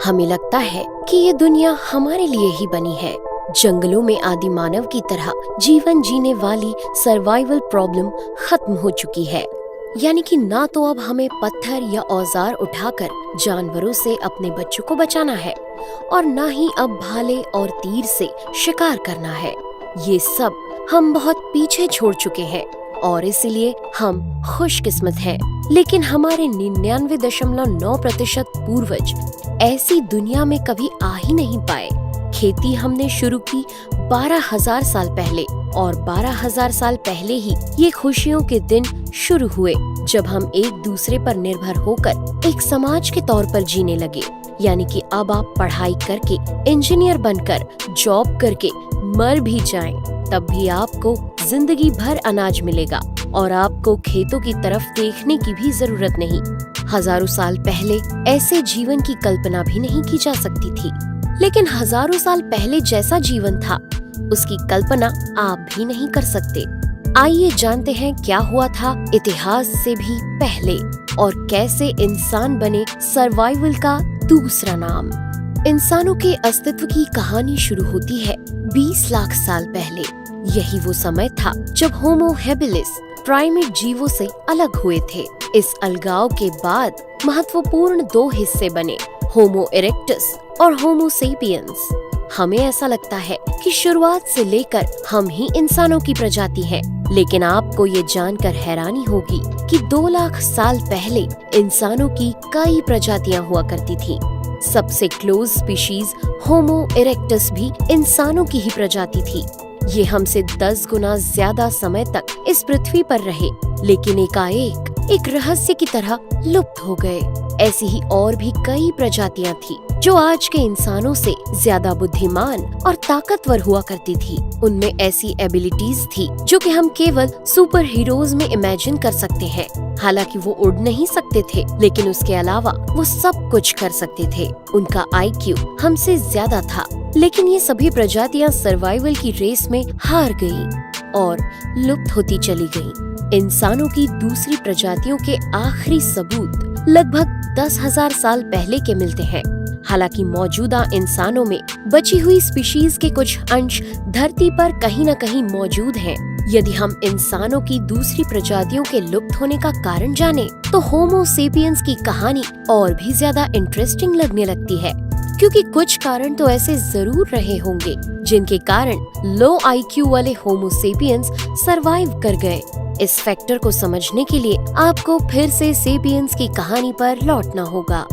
हमें लगता है कि ये दुनिया हमारे लिए ही बनी है। जंगलों में आदि मानव की तरह जीवन जीने वाली सर्वाइवल प्रॉब्लम खत्म हो चुकी है। यानी कि ना तो अब हमें पत्थर या औजार उठाकर जानवरों से अपने बच्चों को बचाना है और ना ही अब भाले और तीर से शिकार करना है। ये सब हम बहुत पीछे छोड़ चुके हैं और इसलिए हम खुशकिस्मत हैं। लेकिन हमारे 99.9% पूर्वज ऐसी दुनिया में कभी आ ही नहीं पाए। खेती हमने शुरू की 12,000 साल पहले और 12,000 साल पहले ही ये खुशियों के दिन शुरू हुए जब हम एक दूसरे पर निर्भर होकर एक समाज के तौर पर जीने लगे। यानी कि अब आप पढ़ाई करके इंजीनियर बनकर जॉब करके मर भी जाएं, तब भी आपको जिंदगी भर अनाज मिलेगा और आपको खेतों की तरफ देखने की भी जरूरत नहीं। हजारों साल पहले ऐसे जीवन की कल्पना भी नहीं की जा सकती थी। लेकिन हजारों साल पहले जैसा जीवन था उसकी कल्पना आप भी नहीं कर सकते। आइए जानते हैं क्या हुआ था इतिहास से भी पहले और कैसे इंसान बने सर्वाइवल का दूसरा नाम। इंसानों के अस्तित्व की कहानी शुरू होती है 20 लाख साल पहले। यही वो समय था जब होमो हैबिलिस प्राइमेट जीवों से अलग हुए थे। इस अलगाव के बाद महत्वपूर्ण 2 हिस्से बने, होमो इरेक्टस और होमो सेपियंस। हमें ऐसा लगता है कि शुरुआत से लेकर हम ही इंसानों की प्रजाति हैं, लेकिन आपको ये जानकर हैरानी होगी कि 2 लाख साल पहले इंसानों की कई प्रजातियां हुआ करती थीं। सबसे क्लोज स्पीशीज होमो इरेक्टस भी इंसानों की ही प्रजाति थी। ये हमसे 10 गुना ज्यादा समय तक इस पृथ्वी पर रहे, लेकिन एकाएक एक रहस्य की तरह लुप्त हो गए। ऐसी ही और भी कई प्रजातियां थी जो आज के इंसानों से ज्यादा बुद्धिमान और ताकतवर हुआ करती थी। उनमें ऐसी एबिलिटीज थी जो कि हम केवल सुपर हीरोज में इमेजिन कर सकते हैं। हालांकि वो उड़ नहीं सकते थे, लेकिन उसके अलावा वो सब कुछ कर सकते थे। उनका IQ हमसे ज्यादा था, लेकिन ये सभी प्रजातियां सर्वाइवल की रेस में हार गयी और लुप्त होती चली गयी। इंसानों की दूसरी प्रजातियों के आखिरी सबूत लगभग 10,000 साल पहले के मिलते हैं। हालांकि मौजूदा इंसानों में बची हुई स्पीशीज के कुछ अंश धरती पर कहीं न कहीं मौजूद हैं। यदि हम इंसानों की दूसरी प्रजातियों के लुप्त होने का कारण जाने, तो होमो सेपियंस की कहानी और भी ज्यादा इंटरेस्टिंग लगने लगती है, क्योंकि कुछ कारण तो ऐसे जरूर रहे होंगे जिनके कारण लो IQ वाले होमो सेपियंस सरवाइव कर गए। इस फैक्टर को समझने के लिए आपको फिर से सेपियंस की कहानी पर लौटना होगा।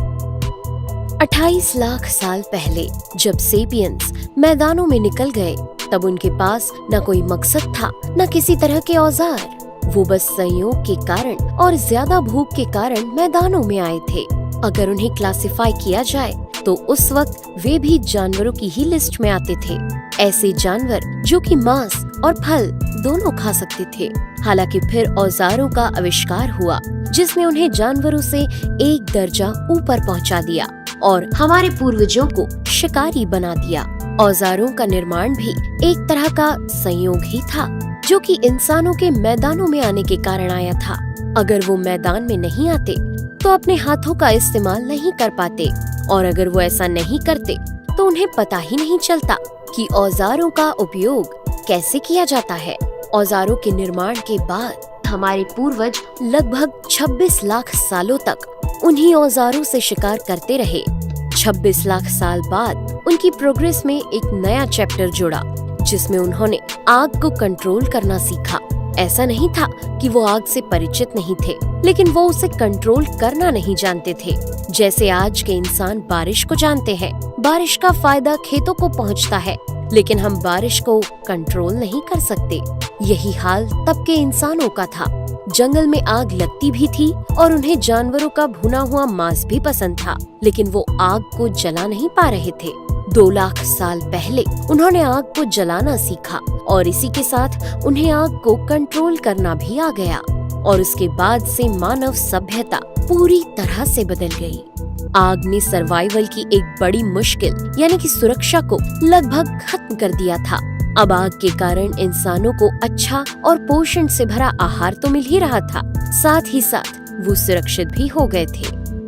28 लाख साल पहले जब सेपियंस मैदानों में निकल गए, तब उनके पास न कोई मकसद था, न किसी तरह के औजार। वो बस संयोग के कारण और ज्यादा भूख के कारण मैदानों में आए थे। अगर उन्हें क्लासिफाई किया जाए तो उस वक्त वे भी जानवरों की ही लिस्ट में आते थे। ऐसे जानवर जो कि मांस और फल दोनों खा सकते थे। हालांकि फिर औजारों का आविष्कार हुआ जिसने उन्हें जानवरों से एक दर्जा ऊपर पहुंचा दिया और हमारे पूर्वजों को शिकारी बना दिया। औजारों का निर्माण भी एक तरह का संयोग ही था, जो कि इंसानों के मैदानों में आने के कारण आया था। अगर वो मैदान में नहीं आते तो अपने हाथों का इस्तेमाल नहीं कर पाते, और अगर वो ऐसा नहीं करते तो उन्हें पता ही नहीं चलता कि औजारों का उपयोग कैसे किया जाता है। औजारों के निर्माण के बाद हमारे पूर्वज लगभग 26 लाख सालों तक उन्हीं औजारों से शिकार करते रहे। 26 लाख साल बाद उनकी प्रोग्रेस में एक नया चैप्टर जुड़ा, जिसमें उन्होंने आग को कंट्रोल करना सीखा। ऐसा नहीं था कि वो आग से परिचित नहीं थे, लेकिन वो उसे कंट्रोल करना नहीं जानते थे। जैसे आज के इंसान बारिश को जानते हैं। बारिश का फायदा खेतों को पहुंचता है, लेकिन हम बारिश को कंट्रोल नहीं कर सकते। यही हाल तब के इंसानों का था। जंगल में आग लगती भी थी और उन्हें जानवरों का भुना हुआ मांस भी पसंद था, लेकिन वो आग को जला नहीं पा रहे थे। 2 लाख साल पहले उन्होंने आग को जलाना सीखा और इसी के साथ उन्हें आग को कंट्रोल करना भी आ गया, और उसके बाद से मानव सभ्यता पूरी तरह से बदल गई। आग ने सर्वाइवल की एक बड़ी मुश्किल यानी कि सुरक्षा को लगभग खत्म कर दिया था। अब आग के कारण इंसानों को अच्छा और पोषण से भरा आहार तो मिल ही रहा था, साथ ही साथ वो सुरक्षित भी हो गए थे।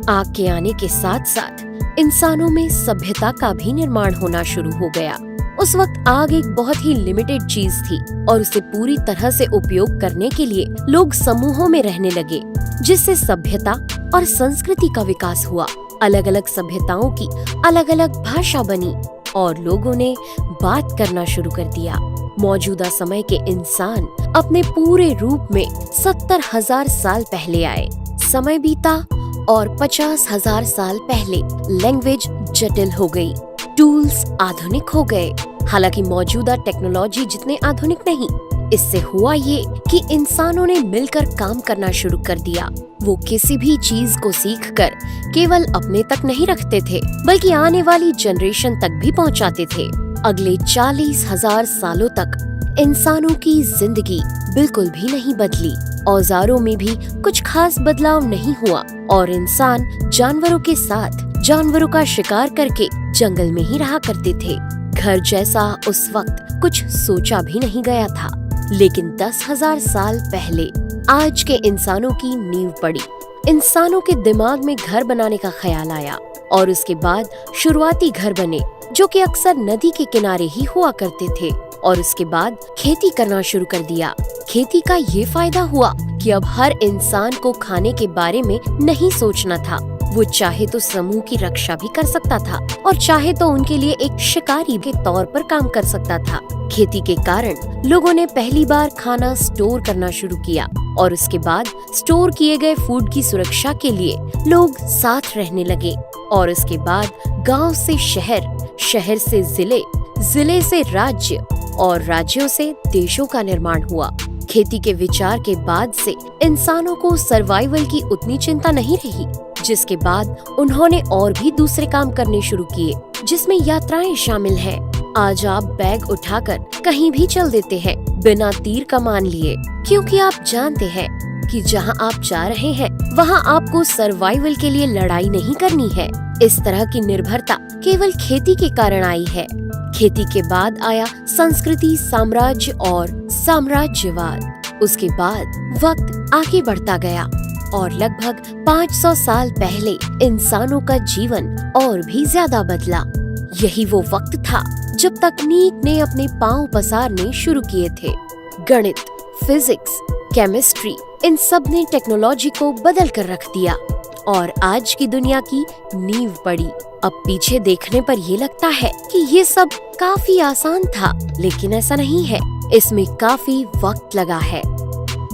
आग के आने के साथ साथ इंसानों में सभ्यता का भी निर्माण होना शुरू हो गया। उस वक्त आग एक बहुत ही लिमिटेड चीज थी और उसे पूरी तरह से उपयोग करने के लिए लोग समूहों में रहने लगे, जिससे सभ्यता और संस्कृति का विकास हुआ। अलग अलग सभ्यताओं की अलग अलग भाषा बनी और लोगों ने बात करना शुरू कर दिया। मौजूदा समय के इंसान अपने पूरे रूप में 70,000 साल पहले आए। समय बीता और 50,000 साल पहले लैंग्वेज जटिल हो गई, टूल्स आधुनिक हो गए। हालांकि मौजूदा टेक्नोलॉजी जितने आधुनिक नहीं। इससे हुआ ये कि इंसानों ने मिलकर काम करना शुरू कर दिया। वो किसी भी चीज को सीखकर केवल अपने तक नहीं रखते थे, बल्कि आने वाली जनरेशन तक भी पहुंचाते थे। अगले 40,000 सालों तक इंसानों की जिंदगी बिल्कुल भी नहीं बदली। औजारों में भी कुछ खास बदलाव नहीं हुआ और इंसान जानवरों के साथ जानवरों का शिकार करके जंगल में ही रहा करते थे। घर जैसा उस वक्त कुछ सोचा भी नहीं गया था। लेकिन 10,000 साल पहले आज के इंसानों की नींव पड़ी। इंसानों के दिमाग में घर बनाने का ख्याल आया और उसके बाद शुरुआती घर बने, जो कि अक्सर नदी के किनारे ही हुआ करते थे। और उसके बाद खेती करना शुरू कर दिया। खेती का ये फायदा हुआ कि अब हर इंसान को खाने के बारे में नहीं सोचना था। वो चाहे तो समूह की रक्षा भी कर सकता था और चाहे तो उनके लिए एक शिकारी के तौर पर काम कर सकता था। खेती के कारण लोगों ने पहली बार खाना स्टोर करना शुरू किया और उसके बाद स्टोर किए गए फूड की सुरक्षा के लिए लोग साथ रहने लगे। और उसके बाद गांव से शहर, शहर से जिले, जिले से राज्य और राज्यों से देशों का निर्माण हुआ। खेती के विचार के बाद से इंसानों को सर्वाइवल की उतनी चिंता नहीं रही, जिसके बाद उन्होंने और भी दूसरे काम करने शुरू किए, जिसमें यात्राएं शामिल हैं। आज आप बैग उठाकर कहीं भी चल देते हैं बिना तीर कमान लिए, क्योंकि आप जानते हैं कि जहां आप जा रहे हैं वहां आपको सर्वाइवल के लिए लड़ाई नहीं करनी है। इस तरह की निर्भरता केवल खेती के कारण आई है। खेती के बाद आया संस्कृति, साम्राज्य और साम्राज्यवाद। उसके बाद वक्त आगे बढ़ता गया और लगभग 500 साल पहले इंसानों का जीवन और भी ज्यादा बदला। यही वो वक्त था जब तकनीक ने अपने पांव पसारने शुरू किए थे। गणित, फिजिक्स, केमिस्ट्री, इन सब ने टेक्नोलॉजी को बदल कर रख दिया और आज की दुनिया की नींव पड़ी। अब पीछे देखने पर ये लगता है कि ये सब काफी आसान था, लेकिन ऐसा नहीं है। इसमें काफी वक्त लगा है।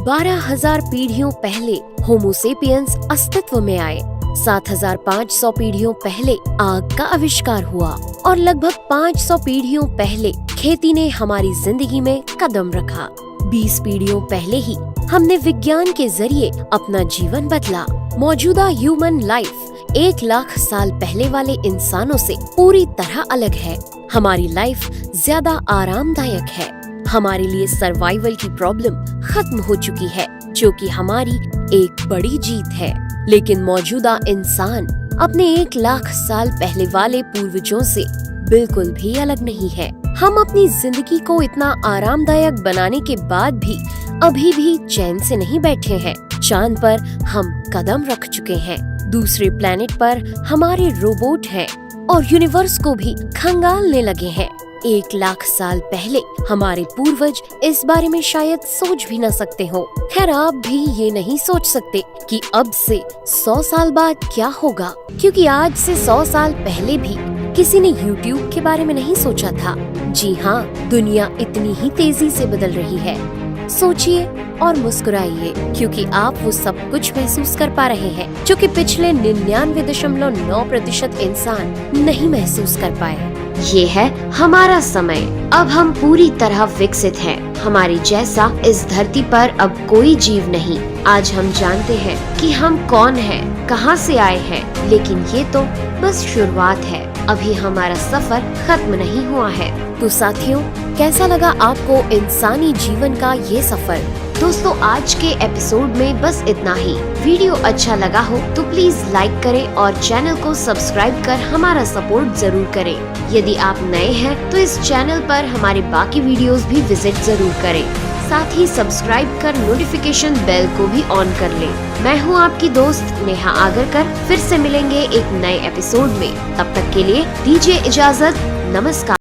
12,000 पीढ़ियों पहले होमोसेपियंस अस्तित्व में आए। 7,500 पीढ़ियों पहले आग का आविष्कार हुआ और लगभग 500 पीढ़ियों पहले खेती ने हमारी जिंदगी में कदम रखा। 20 पीढ़ियों पहले ही हमने विज्ञान के जरिए अपना जीवन बदला। मौजूदा ह्यूमन लाइफ 1 लाख साल पहले वाले इंसानों से पूरी तरह अलग है। हमारी लाइफ ज्यादा आरामदायक है। हमारे लिए सर्वाइवल की प्रॉब्लम खत्म हो चुकी है, जो कि हमारी एक बड़ी जीत है। लेकिन मौजूदा इंसान अपने 1 लाख साल पहले वाले पूर्वजों से बिल्कुल भी अलग नहीं है। हम अपनी जिंदगी को इतना आरामदायक बनाने के बाद भी अभी भी चैन से नहीं बैठे हैं। चांद पर हम कदम रख चुके हैं। दूसरे प्लेनेट पर हमारे रोबोट हैं और यूनिवर्स को भी खंगालने लगे हैं। 1 लाख साल पहले हमारे पूर्वज इस बारे में शायद सोच भी न सकते हो। खैर, आप भी ये नहीं सोच सकते कि अब से 100 साल बाद क्या होगा, क्योंकि आज से 100 साल पहले भी किसी ने YouTube के बारे में नहीं सोचा था। जी हाँ, दुनिया इतनी ही तेजी से बदल रही है। सोचिए और मुस्कुराइए, क्योंकि आप वो सब कुछ महसूस कर पा रहे हैं जो कि पिछले 99.9% इंसान नहीं महसूस कर पाए। ये है हमारा समय। अब हम पूरी तरह विकसित हैं। हमारे जैसा इस धरती पर अब कोई जीव नहीं। आज हम जानते हैं कि हम कौन हैं, कहां से आए हैं, लेकिन ये तो बस शुरुआत है। अभी हमारा सफर खत्म नहीं हुआ है। तो साथियों, कैसा लगा आपको इंसानी जीवन का ये सफर? दोस्तों, आज के एपिसोड में बस इतना ही। वीडियो अच्छा लगा हो तो प्लीज लाइक करें और चैनल को सब्सक्राइब कर हमारा सपोर्ट जरूर करें। यदि आप नए हैं तो इस चैनल पर हमारे बाकी वीडियोस भी विजिट जरूर करें। साथ ही सब्सक्राइब कर नोटिफिकेशन बेल को भी ऑन कर लें। मैं हूं आपकी दोस्त नेहा आगरकर। फिर से मिलेंगे एक नए एपिसोड में। तब तक के लिए दीजिए इजाजत। नमस्कार।